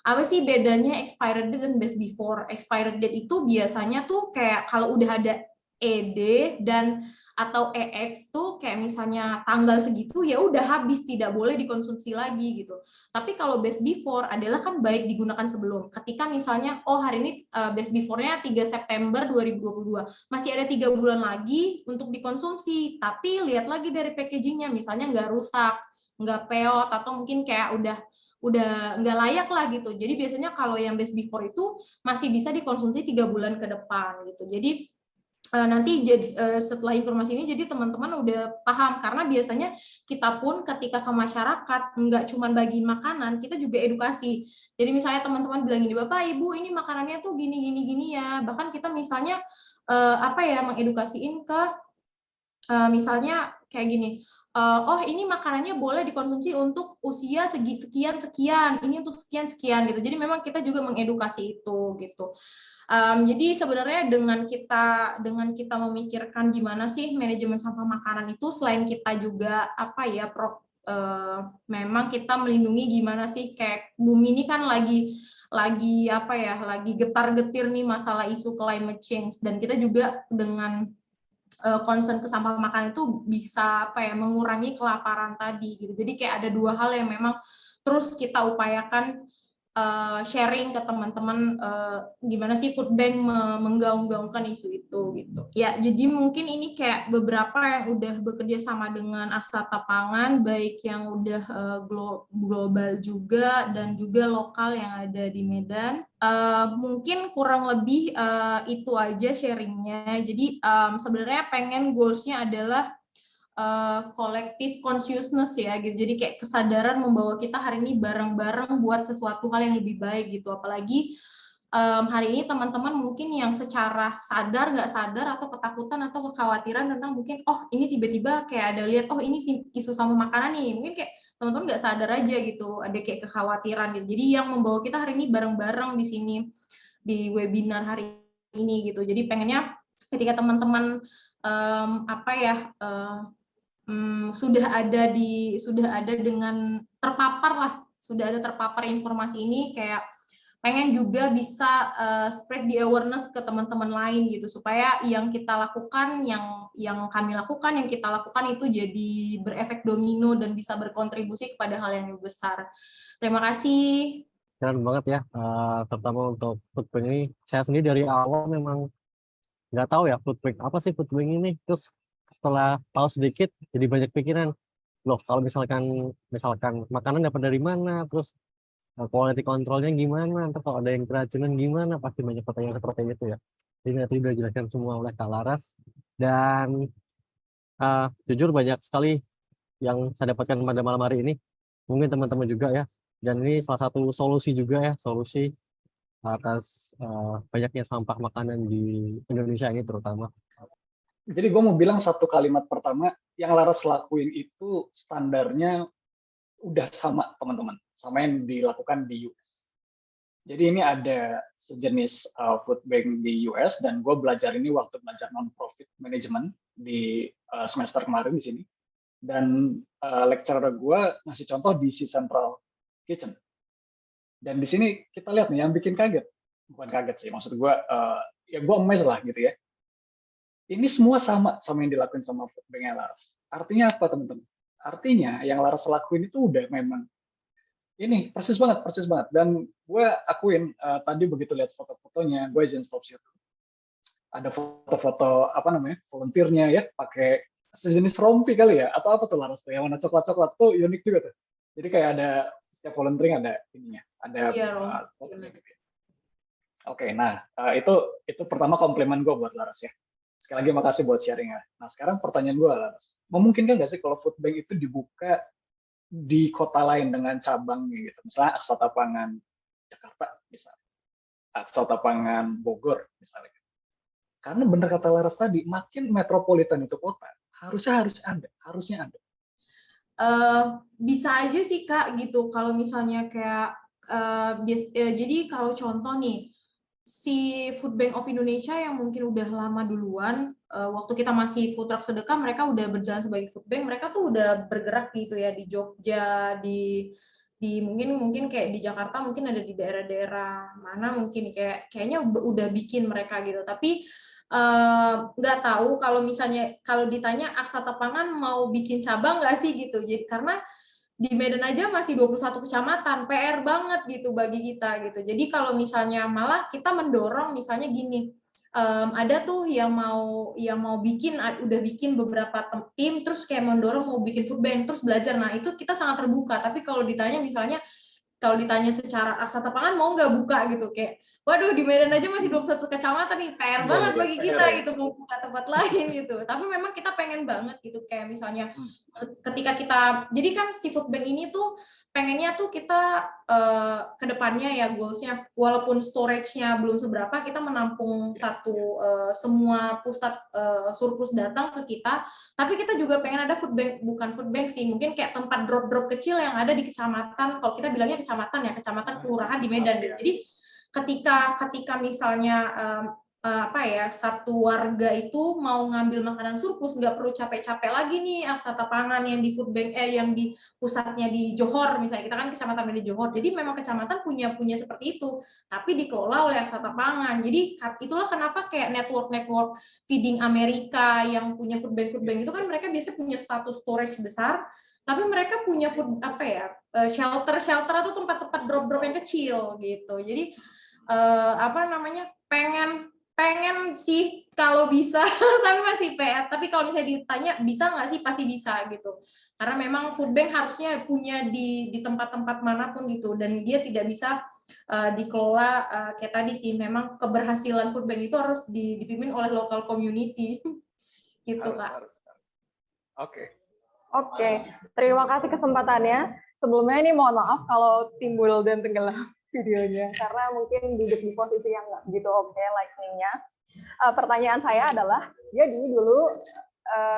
apa sih bedanya expired date dan best before? Expired date itu biasanya tuh kayak kalau udah ada ED dan atau EX tuh kayak misalnya tanggal segitu ya udah habis, tidak boleh dikonsumsi lagi gitu. Tapi kalau best before adalah kan baik digunakan sebelum. Ketika misalnya hari ini best before-nya 3 September 2022, masih ada 3 bulan lagi untuk dikonsumsi, tapi lihat lagi dari packagingnya, misalnya nggak rusak, nggak peot, atau mungkin kayak udah nggak layak lah gitu. Jadi biasanya kalau yang best before itu masih bisa dikonsumsi 3 bulan ke depan gitu. Jadi nanti setelah informasi ini jadi teman-teman udah paham, karena biasanya kita pun ketika ke masyarakat nggak cuma bagi makanan, kita juga edukasi. Jadi misalnya teman-teman bilang gini, Bapak Ibu ini makanannya tuh gini gini gini ya, bahkan kita misalnya mengedukasiin ke misalnya kayak gini, oh ini makanannya boleh dikonsumsi untuk usia sekian sekian, ini untuk sekian sekian gitu. Jadi memang kita juga mengedukasi itu gitu. Jadi sebenarnya dengan kita memikirkan gimana sih manajemen sampah makanan itu, selain kita juga memang kita melindungi gimana sih, kayak bumi ini kan lagi getar-getir nih masalah isu climate change, dan kita juga dengan concern ke sampah makanan itu bisa mengurangi kelaparan tadi gitu. Jadi kayak ada 2 hal yang memang terus kita upayakan sharing ke teman-teman gimana sih food bank menggaung-gaungkan isu itu gitu. Ya, jadi mungkin ini kayak beberapa yang udah bekerja sama dengan Aksata Pangan, baik yang udah global juga dan juga lokal yang ada di Medan. Mungkin kurang lebih itu aja sharingnya. Jadi sebenarnya pengen goals-nya adalah collective consciousness ya gitu. Jadi kayak kesadaran membawa kita hari ini bareng-bareng buat sesuatu hal yang lebih baik gitu. Apalagi hari ini teman-teman mungkin yang secara sadar nggak sadar atau ketakutan atau kekhawatiran tentang mungkin ini tiba-tiba kayak ada lihat ini isu sama makanan nih, mungkin kayak teman-teman nggak sadar aja gitu, ada kayak kekhawatiran gitu. Jadi yang membawa kita hari ini bareng-bareng di sini di webinar hari ini gitu. Jadi pengennya ketika teman-teman sudah ada dengan terpapar lah, sudah ada terpapar informasi ini, kayak pengen juga bisa spread the awareness ke teman-teman lain gitu, supaya yang kita lakukan, yang kami lakukan, yang kita lakukan itu jadi berefek domino dan bisa berkontribusi kepada hal yang lebih besar. Terima kasih. Keren banget ya, terutama untuk food bank ini. Saya sendiri dari awal memang nggak tahu ya food bank apa sih food bank ini. Terus setelah tahu sedikit, jadi banyak pikiran. Loh, kalau misalkan makanan dapat dari mana, terus quality controlnya gimana, ntar kalau ada yang keracunan gimana, pasti banyak pertanyaan seperti itu ya. Jadi nanti udah jelaskan semua oleh Kak Laras. Dan jujur banyak sekali yang saya dapatkan pada malam hari ini. Mungkin teman-teman juga ya. Dan ini salah satu solusi juga ya, solusi atas banyaknya sampah makanan di Indonesia ini terutama. Jadi gue mau bilang satu kalimat pertama, yang Laras lakuin itu standarnya udah sama teman-teman, sama yang dilakukan di US. Jadi ini ada sejenis food bank di US, dan gue belajar ini waktu belajar non-profit management di semester kemarin di sini. Dan lecturer gue ngasih contoh DC Central Kitchen. Dan di sini kita lihat nih yang bikin kaget, bukan kaget sih, maksud gue ya gue amazed lah gitu ya. Ini semua sama yang dilakuin sama food bank Laras. Artinya apa teman-teman? Artinya yang Laras lakuin itu udah memang ini persis banget. Dan gue akuin tadi begitu lihat foto-fotonya, gue izin stop situ. Ada foto-foto volunteer-nya ya, pakai sejenis rompi kali ya, atau apa tuh Laras tuh yang warna coklat tuh unik juga tuh. Jadi kayak ada setiap volunteering ada ininya, ada Oke, nah itu pertama komplimen gue buat Laras ya. Sekali lagi makasih buat sharing-nya. Nah sekarang pertanyaan gue Laras, memungkinkan nggak sih kalau food bank itu dibuka di kota lain dengan cabangnya gitu, misalnya Aksata Pangan Jakarta misalnya, Aksata Pangan Bogor misalnya. Karena benar kata Laras tadi, makin metropolitan itu kota, harusnya ada. Bisa aja sih Kak gitu, kalau misalnya kayak jadi kalau contoh nih, si Food Bank of Indonesia yang mungkin udah lama duluan, waktu kita masih food truck sedekah, mereka udah berjalan sebagai food bank, mereka tuh udah bergerak gitu ya di Jogja, di mungkin kayak di Jakarta, mungkin ada di daerah-daerah mana mungkin kayaknya udah bikin mereka gitu. Tapi nggak tahu kalau misalnya kalau ditanya Aksata Pangan mau bikin cabang nggak sih gitu. Jadi karena di Medan aja masih 21 kecamatan, PR banget gitu bagi kita gitu. Jadi kalau misalnya malah kita mendorong misalnya gini, ada tuh yang mau udah bikin beberapa tim, terus kayak mendorong mau bikin food bank, terus belajar. Nah itu kita sangat terbuka. Tapi kalau ditanya misalnya, kalau ditanya secara Aksata Pangan mau nggak buka gitu, kayak waduh di Medan aja masih 21 kecamatan nih, PR banget bagi kita gitu mau buka tempat lain gitu. Tapi memang kita pengen banget gitu, kayak misalnya ketika kita, jadi kan si food bank ini tuh pengennya tuh kita ke depannya ya goalsnya, walaupun storage-nya belum seberapa, kita menampung semua pusat surplus datang ke kita, tapi kita juga pengen ada food bank, bukan food bank sih, mungkin kayak tempat drop-drop kecil yang ada di kecamatan, kalau kita bilangnya kecamatan ya, kecamatan kelurahan di Medan gitu. Jadi ketika misalnya satu warga itu mau ngambil makanan surplus, nggak perlu capek-capek lagi nih Aksata Pangan yang di food bank yang di pusatnya di Johor misalnya, kita kan kecamatan di Johor, jadi memang kecamatan punya seperti itu, tapi dikelola oleh Aksata Pangan. Jadi itulah kenapa kayak network feeding Amerika yang punya food bank itu kan mereka biasanya punya status storage besar, tapi mereka punya food shelter atau tempat-tempat drop yang kecil gitu. Jadi pengen sih kalau bisa tapi masih PR. Tapi kalau misalnya ditanya bisa nggak sih, pasti bisa gitu. Karena memang food bank harusnya punya di tempat-tempat manapun gitu, dan dia tidak bisa dikelola kayak tadi sih. Memang keberhasilan food bank itu harus dipimpin oleh local community gitu, Kak. Oke, terima kasih kesempatannya. Sebelumnya ini mohon maaf kalau timbul dan tenggelam videonya, karena mungkin duduk di posisi yang nggak begitu oke lighting-nya. Pertanyaan saya adalah, jadi dulu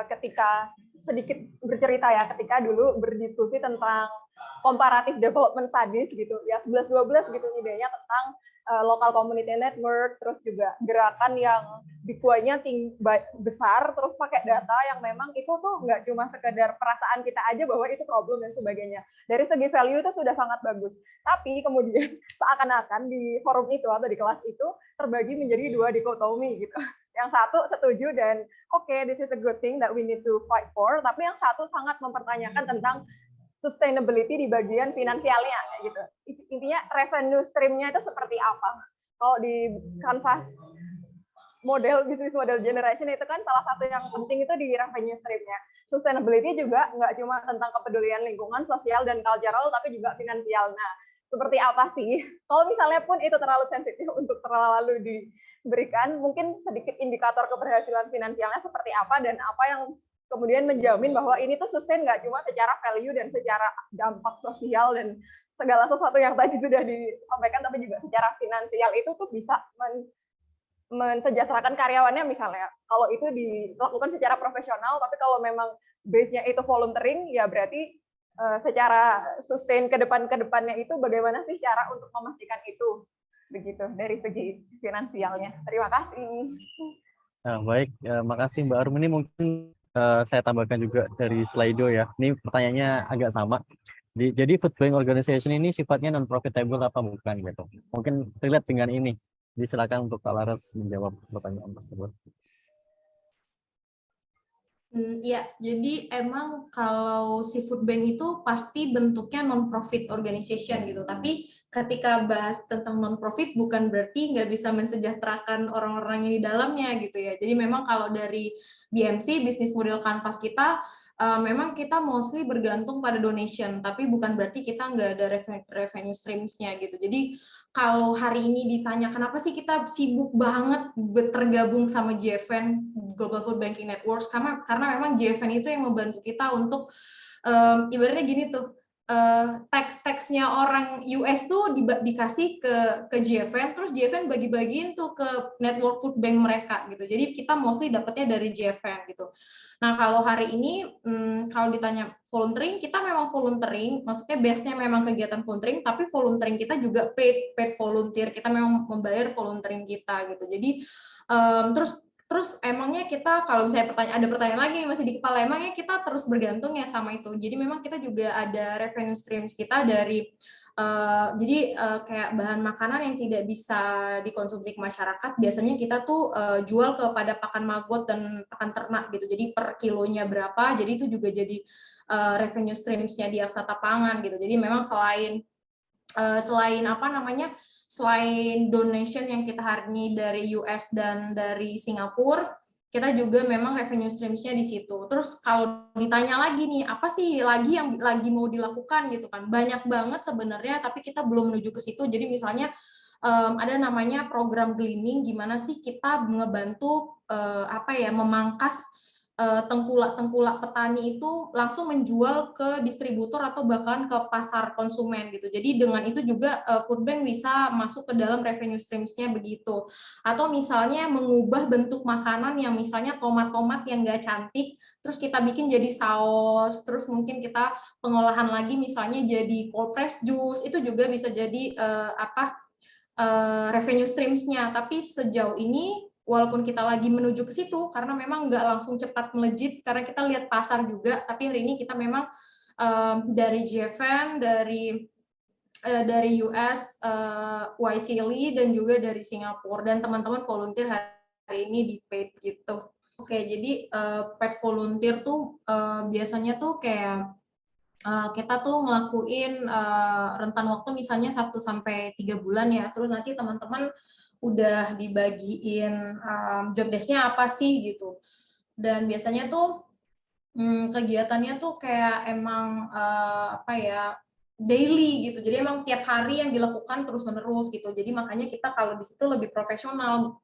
ketika sedikit bercerita ya, ketika dulu berdiskusi tentang comparative development studies gitu, ya 11-12 gitu idenya tentang local community network, terus juga gerakan yang dikuanya besar, terus pakai data yang memang itu tuh nggak cuma sekedar perasaan kita aja bahwa itu problem dan sebagainya. Dari segi value itu sudah sangat bagus. Tapi kemudian seakan-akan di forum itu atau di kelas itu terbagi menjadi dua dikotomi gitu. Yang satu setuju dan okay, this is a good thing that we need to fight for, tapi yang satu sangat mempertanyakan tentang sustainability di bagian finansialnya gitu. Intinya revenue stream-nya itu seperti apa. Kalau di Canvas bisnis model generation itu kan salah satu yang penting itu di revenue stream-nya. Sustainability juga nggak cuma tentang kepedulian lingkungan, sosial, dan cultural, tapi juga finansial. Nah, seperti apa sih? Kalau misalnya pun itu terlalu sensitif untuk terlalu diberikan, mungkin sedikit indikator keberhasilan finansialnya seperti apa, dan apa yang kemudian menjamin bahwa ini tuh sustain nggak cuma secara value dan secara dampak sosial dan segala sesuatu yang tadi sudah disampaikan, tapi juga secara finansial itu tuh bisa mensejahterakan karyawannya misalnya. Kalau itu dilakukan secara profesional, tapi kalau memang base-nya itu volunteering, ya berarti secara sustain ke depannya itu bagaimana sih cara untuk memastikan itu begitu dari segi finansialnya. Terima kasih. Nah, baik, makasih Mbak Arum. Ini mungkin saya tambahkan juga dari Slido ya. Ini pertanyaannya agak sama. Jadi food bank organization ini sifatnya non profitable apa bukan gitu? Mungkin relate dengan ini. Silakan untuk Kak Laras menjawab pertanyaan tersebut. Ya, jadi emang kalau si food bank itu pasti bentuknya non-profit organization gitu. Tapi ketika bahas tentang non-profit bukan berarti nggak bisa mensejahterakan orang-orang yang di dalamnya gitu ya. Jadi memang kalau dari BMC, bisnis model Canvas kita, memang kita mostly bergantung pada donation. Tapi bukan berarti kita nggak ada revenue streams-nya gitu. Jadi kalau hari ini ditanya kenapa sih kita sibuk banget tergabung sama GFN, Global Food Banking Networks, karena memang GFN itu yang membantu kita untuk ibaratnya gini tuh, teks-teksnya orang US tuh dikasih ke GFN, terus GFN bagi-bagiin tuh ke network food bank mereka gitu. Jadi kita mostly dapetnya dari GFN gitu. Nah kalau hari ini kalau ditanya volunteering, kita memang volunteering, maksudnya base-nya memang kegiatan volunteering, tapi volunteering kita juga paid volunteer, kita memang membayar volunteering kita gitu. Jadi terus emangnya kita kalau misalnya ada pertanyaan lagi masih di kepala, emangnya kita terus bergantung ya sama itu. Jadi memang kita juga ada revenue streams kita dari kayak bahan makanan yang tidak bisa dikonsumsi ke masyarakat, biasanya kita tuh jual kepada pakan maggot dan pakan ternak gitu. Jadi per kilonya berapa, jadi itu juga jadi revenue streams-nya di Aksata Pangan gitu. Jadi memang selain selain donation yang kita hari ini dari US dan dari Singapura, kita juga memang revenue streams-nya di situ. Terus kalau ditanya lagi nih, apa sih lagi yang lagi mau dilakukan gitu kan? Banyak banget sebenarnya, tapi kita belum menuju ke situ. Jadi misalnya ada namanya program gleaning, gimana sih kita ngebantu memangkas tengkulak petani itu langsung menjual ke distributor atau bahkan ke pasar konsumen gitu. Jadi dengan itu juga food bank bisa masuk ke dalam revenue streams-nya begitu. Atau misalnya mengubah bentuk makanan yang misalnya tomat-tomat yang nggak cantik, terus kita bikin jadi saus, terus mungkin kita pengolahan lagi misalnya jadi cold press juice, itu juga bisa jadi revenue streams-nya. Tapi sejauh ini walaupun kita lagi menuju ke situ, karena memang nggak langsung cepat melejit, karena kita lihat pasar juga, tapi hari ini kita memang dari GFN, dari US, YCLE, dan juga dari Singapura, dan teman-teman volunteer hari ini di paid gitu. Oke, jadi paid volunteer tuh biasanya tuh kayak kita tuh ngelakuin rentan waktu misalnya 1 sampai 3 bulan ya. Terus nanti teman-teman udah dibagiin job desk-nya apa sih gitu. Dan biasanya tuh kegiatannya tuh kayak emang apa ya, daily gitu. Jadi emang tiap hari yang dilakukan terus-menerus gitu. Jadi makanya kita kalau di situ lebih profesional,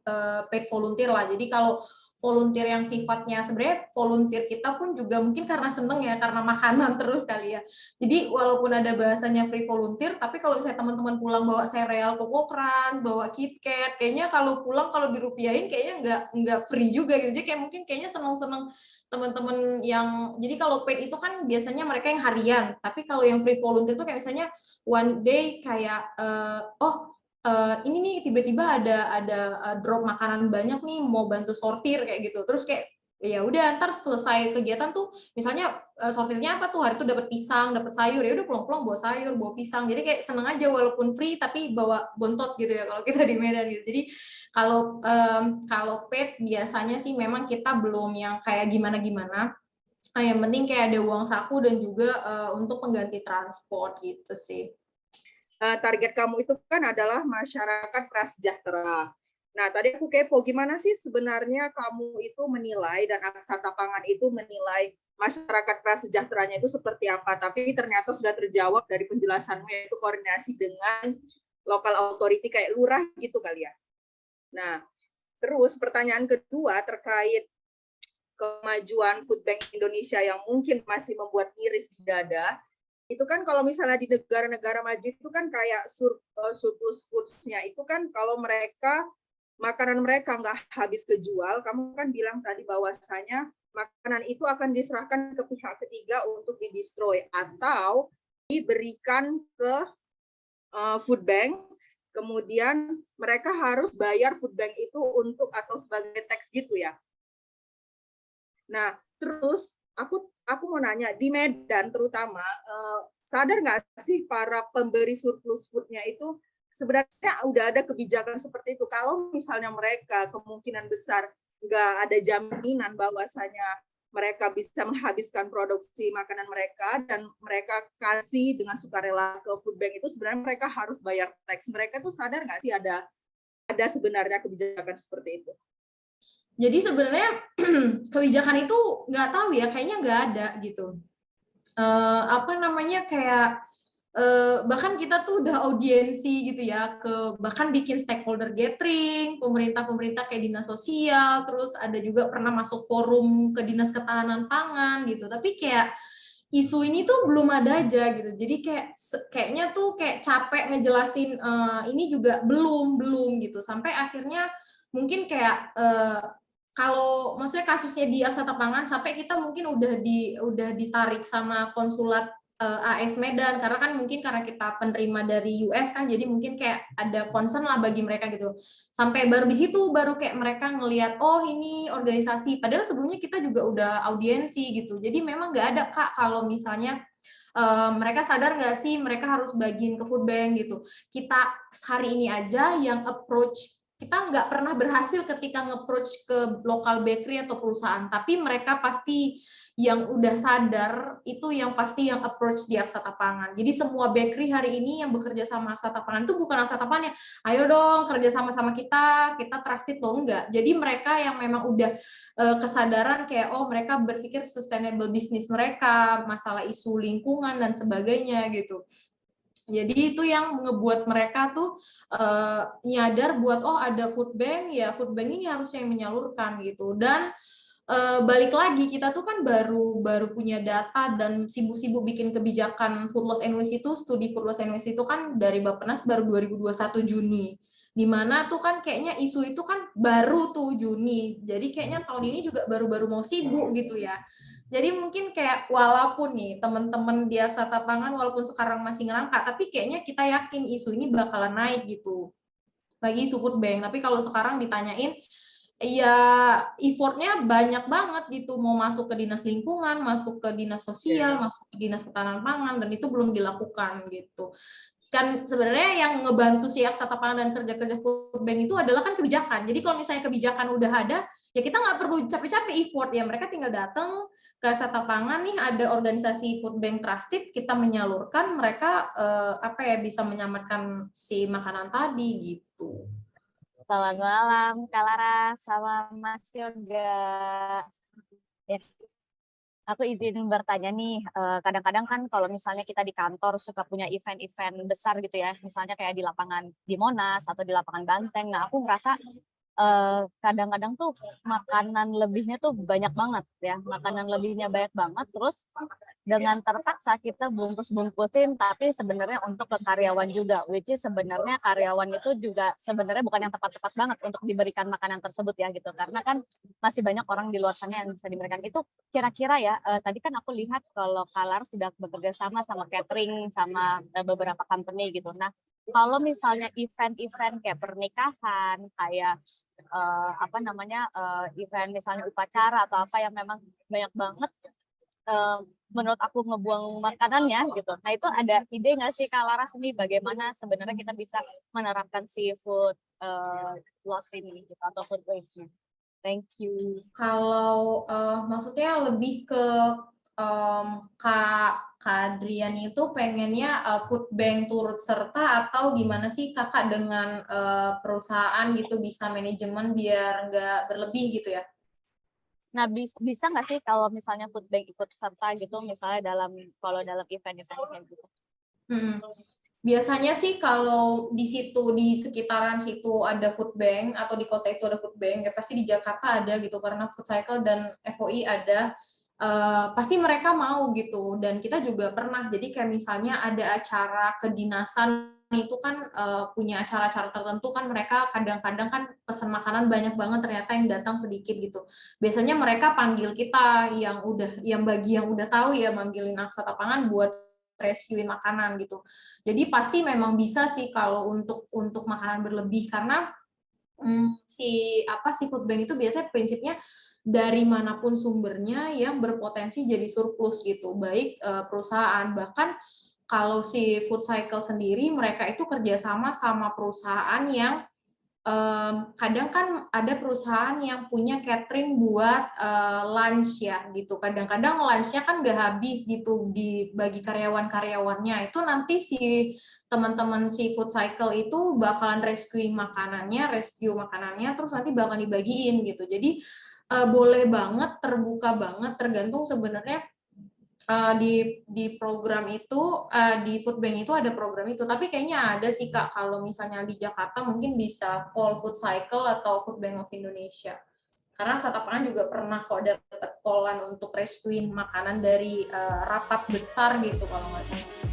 paid volunteer lah. Jadi kalau volunteer yang sifatnya sebenarnya volunteer kita pun juga mungkin karena seneng ya, karena makanan terus kali ya. Jadi walaupun ada bahasanya free volunteer, tapi kalau misalnya teman-teman pulang bawa sereal Coco Crunch, bawa KitKat, kayaknya kalau pulang kalau dirupiahin kayaknya nggak free juga gitu. Jadi kayak mungkin kayaknya seneng-seneng teman-teman yang, jadi kalau paid itu kan biasanya mereka yang harian, tapi kalau yang free volunteer itu kayak misalnya one day kayak ini nih tiba-tiba ada drop makanan banyak nih, mau bantu sortir kayak gitu, terus kayak ya udah ntar selesai kegiatan tuh misalnya sortirnya apa tuh hari itu dapat pisang, dapat sayur, ya udah pulang-pulang bawa sayur, bawa pisang, jadi kayak seneng aja walaupun free tapi bawa bontot gitu ya kalau kita di Medan gitu. Jadi kalau paid biasanya sih memang kita belum yang kayak gimana-gimana. Yang penting kayak ada uang saku dan juga untuk pengganti transport gitu sih. Target kamu itu kan adalah masyarakat prasejahtera. Nah, tadi aku kepo, gimana sih sebenarnya kamu itu menilai dan Aksata Pangan itu menilai masyarakat prasejahteranya itu seperti apa? Tapi ternyata sudah terjawab dari penjelasanmu, yaitu koordinasi dengan local authority kayak lurah gitu kali ya. Nah, terus pertanyaan kedua terkait kemajuan Food Bank Indonesia yang mungkin masih membuat iris di dada. Itu kan kalau misalnya di negara-negara maju itu kan kayak surplus foods-nya itu kan kalau makanan mereka nggak habis kejual, kamu kan bilang tadi bahwasanya makanan itu akan diserahkan ke pihak ketiga untuk didestroy atau diberikan ke food bank, kemudian mereka harus bayar food bank itu untuk atau sebagai tax gitu ya. Nah, terus aku mau nanya, di Medan terutama, sadar nggak sih para pemberi surplus food-nya itu sebenarnya udah ada kebijakan seperti itu. Kalau misalnya mereka kemungkinan besar nggak ada jaminan bahwasanya mereka bisa menghabiskan produksi makanan mereka dan mereka kasih dengan sukarela ke food bank itu, sebenarnya mereka harus bayar tax. Mereka tuh sadar nggak sih ada sebenarnya kebijakan seperti itu? Jadi sebenarnya kebijakan itu nggak tahu ya, kayaknya nggak ada gitu. Kayak bahkan kita tuh udah audiensi gitu ya, bahkan bikin stakeholder gathering, pemerintah kayak dinas sosial, terus ada juga pernah masuk forum ke dinas ketahanan pangan gitu, tapi kayak isu ini tuh belum ada aja gitu. Jadi kayaknya tuh kayak capek ngejelasin ini juga belum gitu, sampai akhirnya mungkin kayak kalau maksudnya kasusnya di Aksata Pangan sampai kita mungkin udah ditarik sama konsulat AS Medan, karena kan mungkin karena kita penerima dari US kan, jadi mungkin kayak ada concern lah bagi mereka gitu. Sampai baru di situ baru kayak mereka ngelihat oh ini organisasi, padahal sebelumnya kita juga udah audiensi gitu. Jadi memang nggak ada Kak kalau misalnya mereka sadar nggak sih mereka harus bagiin ke food bank gitu. Kita hari ini aja yang approach, kita nggak pernah berhasil ketika nge-approach ke local bakery atau perusahaan, tapi mereka pasti yang udah sadar itu yang pasti yang approach di Aksata Pangan. Jadi semua bakery hari ini yang bekerja sama Aksata Pangan itu bukan Aksata Pangan ya, ayo dong kerja sama kita trusted loh, enggak. Jadi mereka yang memang udah kesadaran kayak oh mereka berpikir sustainable business mereka, masalah isu lingkungan dan sebagainya gitu. Jadi itu yang ngebuat mereka tuh nyadar buat oh ada food bank, ya food bank ini harus yang menyalurkan gitu. Dan balik lagi kita tuh kan baru punya data dan sibuk-sibuk bikin kebijakan food loss and waste itu, studi food loss and waste itu kan dari Bappenas baru 2021 Juni. Dimana tuh kan kayaknya isu itu kan baru tuh Juni. Jadi kayaknya tahun ini juga baru mau sibuk gitu ya. Jadi mungkin kayak walaupun nih teman-teman di Aksata Pangan walaupun sekarang masih ngerangka, tapi kayaknya kita yakin isu ini bakalan naik gitu. Bagi isu food bank. Tapi kalau sekarang ditanyain, ya effortnya banyak banget gitu, mau masuk ke dinas lingkungan, masuk ke dinas sosial, masuk ke dinas ketahanan pangan, dan itu belum dilakukan gitu. kan sebenarnya yang ngebantu si Aksata Pangan dan kerja-kerja food bank itu adalah kan kebijakan. Jadi kalau misalnya kebijakan udah ada, ya kita nggak perlu capek-capek effort ya, mereka tinggal datang ke Aksata Pangan nih, ada organisasi food bank trusted, kita menyalurkan, mereka bisa menyelamatkan si makanan tadi gitu. Selamat malam, Kak Laras sama Mas Yoga. Ya, aku izin bertanya nih, kadang-kadang kan kalau misalnya kita di kantor suka punya event-event besar gitu ya, misalnya kayak di lapangan di Monas atau di lapangan Banteng. Nah, aku ngerasa kadang-kadang tuh makanan lebihnya tuh banyak banget ya, makanan lebihnya banyak banget, terus dengan terpaksa kita bungkus-bungkusin, tapi sebenarnya untuk ke karyawan juga, which is sebenarnya karyawan itu juga sebenarnya bukan yang tepat-tepat banget untuk diberikan makanan tersebut ya gitu, karena kan masih banyak orang di luar sana yang bisa diberikan. Itu kira-kira ya, tadi kan aku lihat kalau Kalar sudah bekerja sama catering sama beberapa company gitu. Nah, kalau misalnya event-event kayak pernikahan, kayak event misalnya upacara atau apa yang memang banyak banget menurut aku ngebuang makanannya gitu. Nah, itu ada ide nggak sih Kak Laras nih bagaimana sebenarnya kita bisa menerapkan si food loss ini gitu, atau food waste-nya? Thank you. Kalau maksudnya lebih ke Kak Adrian itu pengennya food bank turut serta atau gimana sih Kakak dengan perusahaan gitu bisa manajemen biar nggak berlebih gitu ya? Nah, bisa nggak sih kalau misalnya food bank ikut serta gitu, misalnya kalau dalam event-event gitu? Biasanya sih kalau di sekitaran situ ada food bank atau di kota itu ada food bank, ya pasti di Jakarta ada gitu karena Food Cycle dan FOI ada, pasti mereka mau gitu. Dan kita juga pernah, jadi kayak misalnya ada acara kedinasan itu kan punya acara-acara tertentu kan, mereka kadang-kadang kan pesan makanan banyak banget, ternyata yang datang sedikit gitu. Biasanya mereka panggil kita yang bagi yang udah tahu ya, manggilin Aksata Pangan buat rescuein makanan gitu. Jadi pasti memang bisa sih kalau untuk makanan berlebih, karena si food bank itu biasanya prinsipnya dari manapun sumbernya yang berpotensi jadi surplus gitu, baik perusahaan, bahkan kalau si Food Cycle sendiri mereka itu kerjasama sama perusahaan yang kadang kan ada perusahaan yang punya catering buat lunch ya gitu. Kadang-kadang lunchnya kan nggak habis gitu dibagi karyawan-karyawannya. Itu nanti si teman-teman si Food Cycle itu bakalan rescue makanannya, terus nanti bakal dibagiin gitu. Jadi boleh banget, terbuka banget, tergantung sebenarnya di program itu, di food bank itu ada program itu, tapi kayaknya ada sih Kak, kalau misalnya di Jakarta mungkin bisa call Food Cycle atau Food Bank of Indonesia, karena Aksata Pangan juga pernah kok dapat callan untuk rescuein makanan dari rapat besar gitu kalau nggak salah.